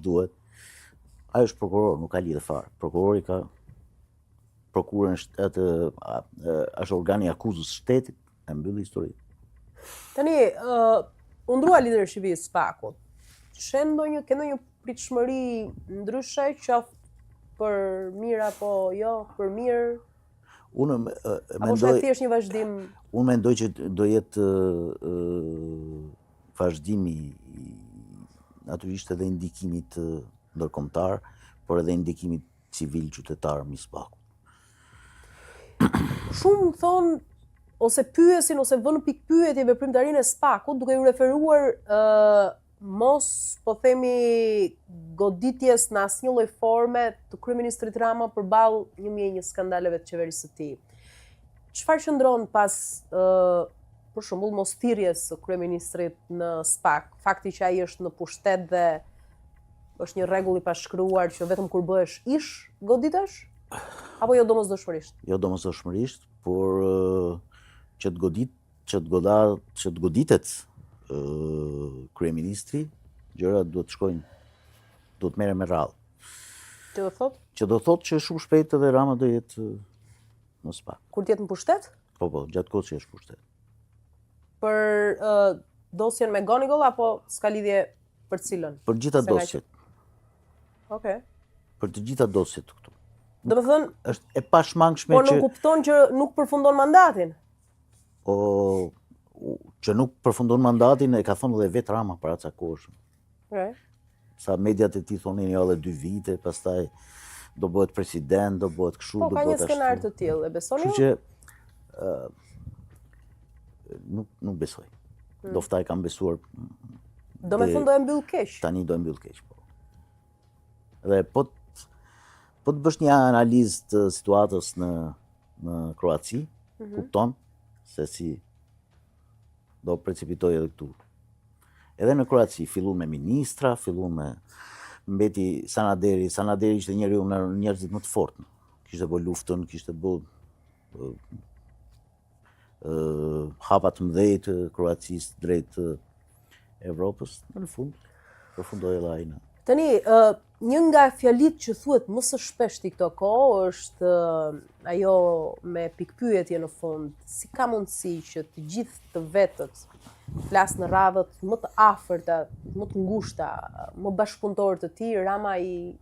duhet. Ai është prokuror, nuk ka lidhje fare. Prokurori ka prokurën është organi akuzës shtetit, e mbyll historinë. Tani, u ndrua lideri i Shqipërisë SPAK-ut. Ke ndonjë pritshmëri ndryshe, qoftë për mirë apo jo, për mirë? Unë apo është thjesht një vazhdim? Unë mendoj që do jetë vazhdimi natyrisht edhe ndikimit ndërkombëtar, por edhe ndikimit civil qytetar me SPAK-ut. Shumë thonë ose pyesin ose vënë pikpyetje veprimtarinë e SPAK-ut duke u referuar mos po themi goditjes në asnjë lloj forme të kryeministrit Rama përballë një skandaleve të qeverisë së tij. Çfarë qëndron pas për shembull mos thirrjes së kryeministrit në SPAK, fakti që ai është në pushtet dhe është një rregull i pashkruar që vetëm kur bëhesh ish goditesh? Apo jo domosdoshmërisht? Jo domosdoshmërisht, por që të goditet kryeministri, gjërat duhet të shkojnë, duhet merren me radhë. Që do thotë? Që do thotë që shumë shpejt edhe Rama do jetë në SPAK. Kur të jetë në pushtet? Po, gjatë kohës që është pushtet. Për dosjen me Gonigol apo s'ka lidhje për cilën? Për gjitha dosjet. Okej. Për të gjitha dosjet këtu. Do të thënë, është e pashmangshme që... Po nuk kupton që nuk përfundon mandatin? Që nuk përfundon mandatin e ka thonë edhe vetë Rama para ca kohësh. Sa mediat e tij thonin jo edhe 2 vite, pastaj do bëhet president, do bëhet kështu, do bëhet ashtu. Po ka një skenar të tillë, e besoni? Kështu që nuk besoj. Dofta e kam besuar. Do me thënë do e mbyll keq. Tani do e mbyll keq, po. Dhe po të bësh një analizë të situatës në Kroaci, kupton se si do precipitoj edhe këtu. Edhe në Kroaci, fillu me ministra, fillu me mbeti Sanaderi. Sanaderi ishte njeriu me njerëzit më të fortë. Kishte bë luftën, kishte bë hapa të mëdhej të Kroacisë drejt Evropës. Në fund, përfundoi edhe ai. Tani, një nga fjalit që thuhet më së shpeshti këto kohë është ajo me pikpyetje në fund, si ka mundësi që të gjithë të vetët flas në radhët më të afërta, më të ngushta, më bashkëpunëtorë të tij, Rama i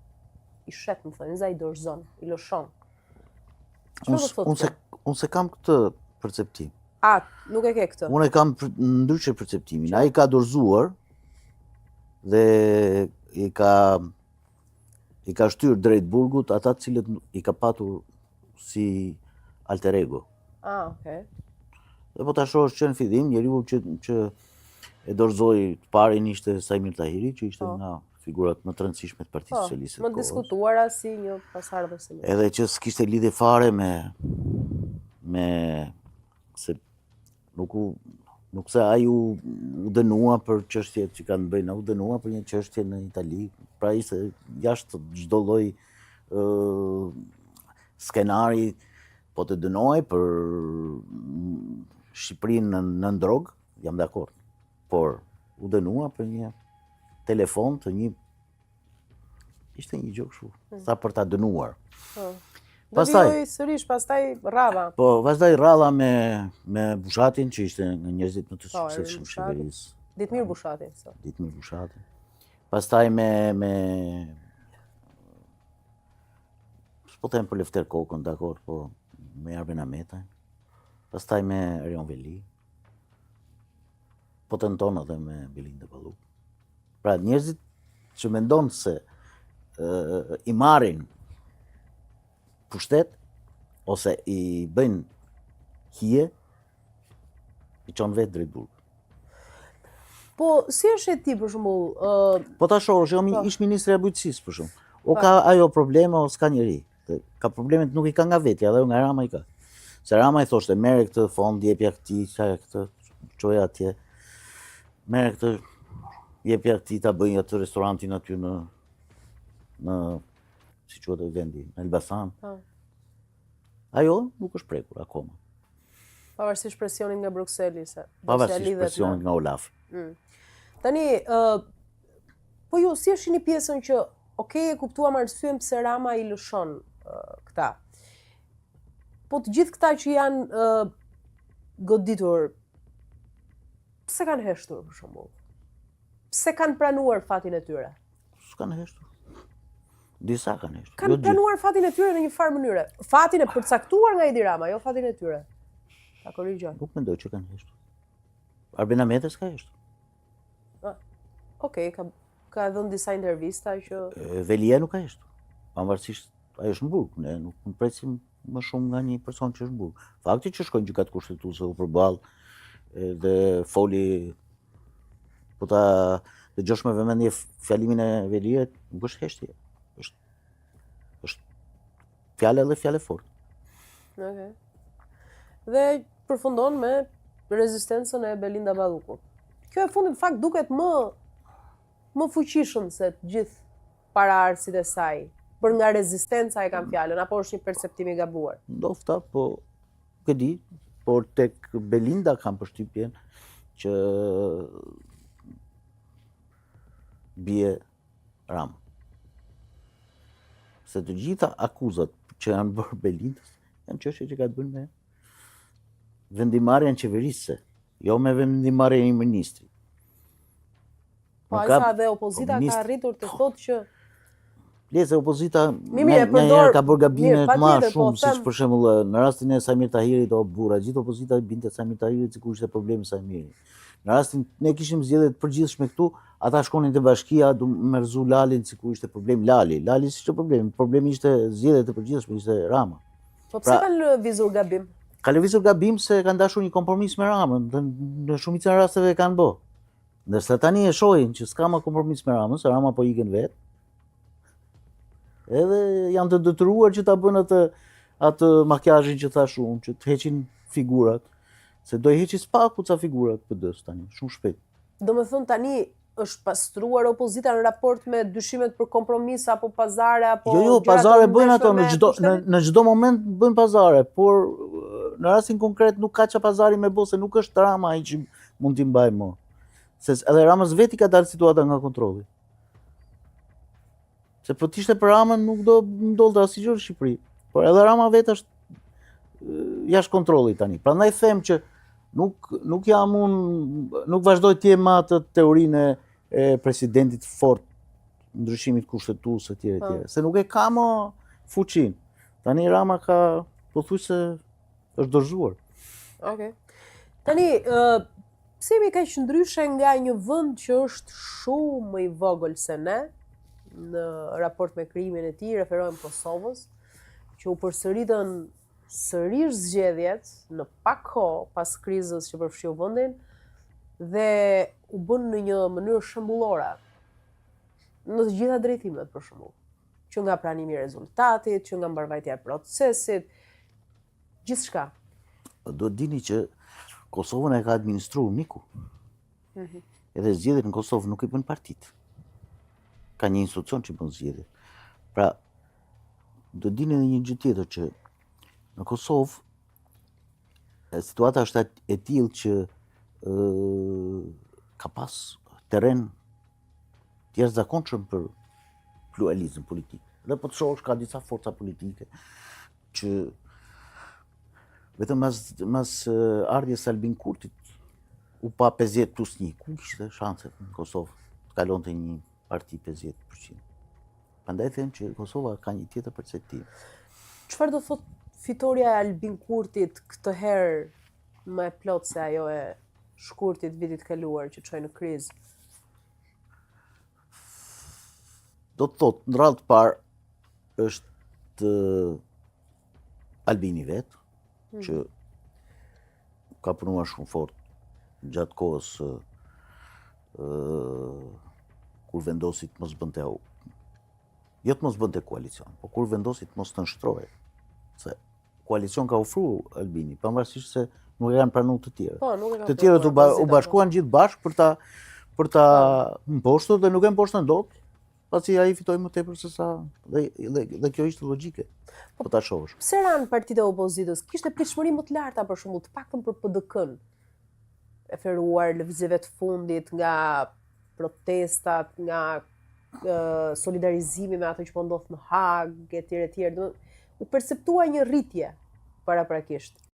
shet, më thënë, i dorëzon, i lëshon. Unë se kam këtë perceptim. Nuk e ke këtë? Unë e kam ndryshe perceptimin. Ai ka dorëzuar dhe i ka shtyr drejt burgut ata të cilët i ka patur si alter ego. Okej. Dhe po ta shohësh që në fillim njeriu që e dorëzoi të parin ishte Sajmir Tahiri, që ishte nga figurat më të rëndësishme të Partisë Socialiste. Më diskutuara si një pasardhës. Edhe që s'kishte lidhje fare me se nuk se ai u dënua për çështjet që kanë bëjnë, u dënua për një çështje në Itali, pra ishte jashtë çdo lloj skenari, po të dënoj për Shqipërinë në drogë, jam dakord. Por u dënua për një telefon të një ishte një gjë kështu, sa për ta dënuar. Do vijoj sërish pastaj Rama. Po, pastaj Ralla me Bushatin, që ishte nga njerëzit më të suksesshëm Shqipërisë. Ditmir Bushati. Ditmir Bushati. Pastaj me s'po them për Lefter Kokën, dakor, po me Arben Ametaj. Pastaj me Erion Veli. Po tenton edhe me Belinda Balluk. Pra njerëzit që mendon se i marrin pushtet, ose i bëjnë hije, i qonë vetë drejt burg. Po, si është e ti, për shembull? Po ta shohësh, ish ministri e bujqësisë, për shembull. O ka ajo probleme, o s'ka njëri. Ka problemet nuk i ka nga vetja, dhe nga Rama i ka. Se Rama i thoshte, mere këtë fond, jepja këti, këtë, qoja atje. Mere këtë, jepja këti, ta bëjnë atë restorantin aty në si quhet vendi, në Elbasan. Ajo nuk është prekur akoma. Pavarësisht presionit nga Brukseli. Pavarësisht presionit nga Olaf. Tani, Po ju, si e shihni pjesën që, e kuptuam arsyen pse Rama i lëshon këta. Po të gjithë këta që janë goditur, pse kanë heshtur, për shembull? Pse kanë pranuar fatin e tyre? S'kanë heshtur. Disa kanë heshtur. Kanë pranuar fatin e tyre në një farë mënyre. Fatin e përcaktuar nga Edi Rama, jo fatin e tyre. Ta korrigjoj. Nuk mendoj që kanë heshtur. Arben Hameti s'ka heshtur. Ka dhënë disa intervista që... Velia nuk ka heshtur. Pavarësisht, ajo është në burg. Ne nuk presim më shumë nga një person që është në burg. Fakti që shkojnë gjykatë kushtetuese u përballë dhe foli po ta dëgjosh me vëmendje fjalimin e Veliet, nuk është heshtje. Është fjalë dhe fjalë fort. Dhe përfundon me rezistencën e Belinda Ballukut. Kjo e fundit fakt duket më fuqishëm se të gjithë paraardhësit e saj. Për nga rezistenca e kam fjalën, apo është një perceptim i gabuar? Ndofta, po nuk e di, por tek Belinda kam përshtypjen që bie Rama. Se të gjitha akuzat që janë bërë Belindës janë çështje që ka të bëjnë me vendimarrjen qeverisëse, jo me vendimarrjen e një ministri. Po sa dhe opozita ka arritur të thotë që Lese opozita njëherë ka bërë gabime të madhe shumë, siç për shembull në rastin e Samir Tahirit o burra, gjithë opozita binte Samir Tahirit sikur ishte problemi Samiri. Në rastin ne kishim zgjedhje të përgjithshme këtu, ata shkonin te bashkia me rrezu Lalin sikur ishte problem Lali s'ishte problem, problemi ishte zgjedhjet e përgjithshme, ishte Rama. Po pse kanë lëvizur gabim? Ka lëvizur gabim se kanë dashur një kompromis me Ramën, dhe në shumicën e rasteve kanë bë. Ndërsa tani e shohin që s'ka më kompromis me Ramën, se Rama po ikën vetë. Edhe janë të detyruar që ta bënë atë makjazhin që thash unë, që të heqin figurat, se do i heqi spaku ca figurat PD-s tani, shumë shpejt. Domethënë tani është pastruar opozita në raport me dyshimet për kompromis apo pazare apo Jo, pazare bëjnë ato në çdo moment bëjnë pazare, por në rastin konkret nuk ka ça pazari me bose, nuk është Rama ai që mund t'i mbajë më. Se edhe Ramës veti ka dalë situata nga kontrolli. Se po t'ishte për Ramën nuk do ndodhte asgjë në Shqipëri. Por edhe Rama vetë është jashtë kontrollit tani. Prandaj them që nuk jam unë, nuk vazhdoj të jem atë teorinë e presidentit fort, ndryshimit kushtetues etj. Se nuk e ka më fuqinë. Tani Rama ka pothuajse është dorëzuar. Tani pse jemi kaq ndryshe nga një vend që është shumë më i vogël se ne, në raport me krijimin e tij, referohem Kosovës, që u përsëritën sërish zgjedhjet në pak kohë pas krizës që përfshiu vendin dhe u bën në një mënyrë shembullore në të gjitha drejtimet, për shembull, që nga pranimi i rezultatit, që nga mbarvajtja e procesit, gjithçka. Do të dini që Kosovën e ka administruar Miku. Edhe zgjedhjet në Kosovë nuk i bën partitë. Ka një institucion që bën zgjedhjet. Pra, do dini edhe një gjë tjetër që në Kosovë situata është e tillë që ka pas terren të jashtëzakonshëm për pluralizëm politik. Dhe po të shohësh ka disa forca politike që vetëm mas ardhjes së Albin Kurtit u pa 50+1. Ku kishte shanset në Kosovë të kalonte një parti 50%. Prandaj them që Kosova ka një tjetër perspektivë. Çfarë do thot fitoria e Albin Kurtit këtë herë më e plot se ajo e Shkurtit vitit kaluar që çoi në krizë? Do të thot në radhë të parë është Albini vet, që ka punuar shumë fort gjatë kohës kur vendosi të mos bënte jo të mos bënte koalicion, por kur vendosi të mos të nshtrohej. Se koalicion ka ofruar Albini, pavarësisht se nuk e kanë pranuar të tjerë. Të tjerët u bashkuan gjithë bashkë për ta mposhtur dhe nuk e mposhtën dot, pasi ai fitoi më tepër se sa dhe kjo ishte logjike. Po ta shohësh. Pse ran partitë e opozitës? Kishte pritshmëri më të larta për shembull, të paktën për PDK-n. Referuar lëvizjeve të fundit nga protestat, nga solidarizimi me ato që po ndodh në Hag, etj. Etj. U perceptua një rritje paraprakisht.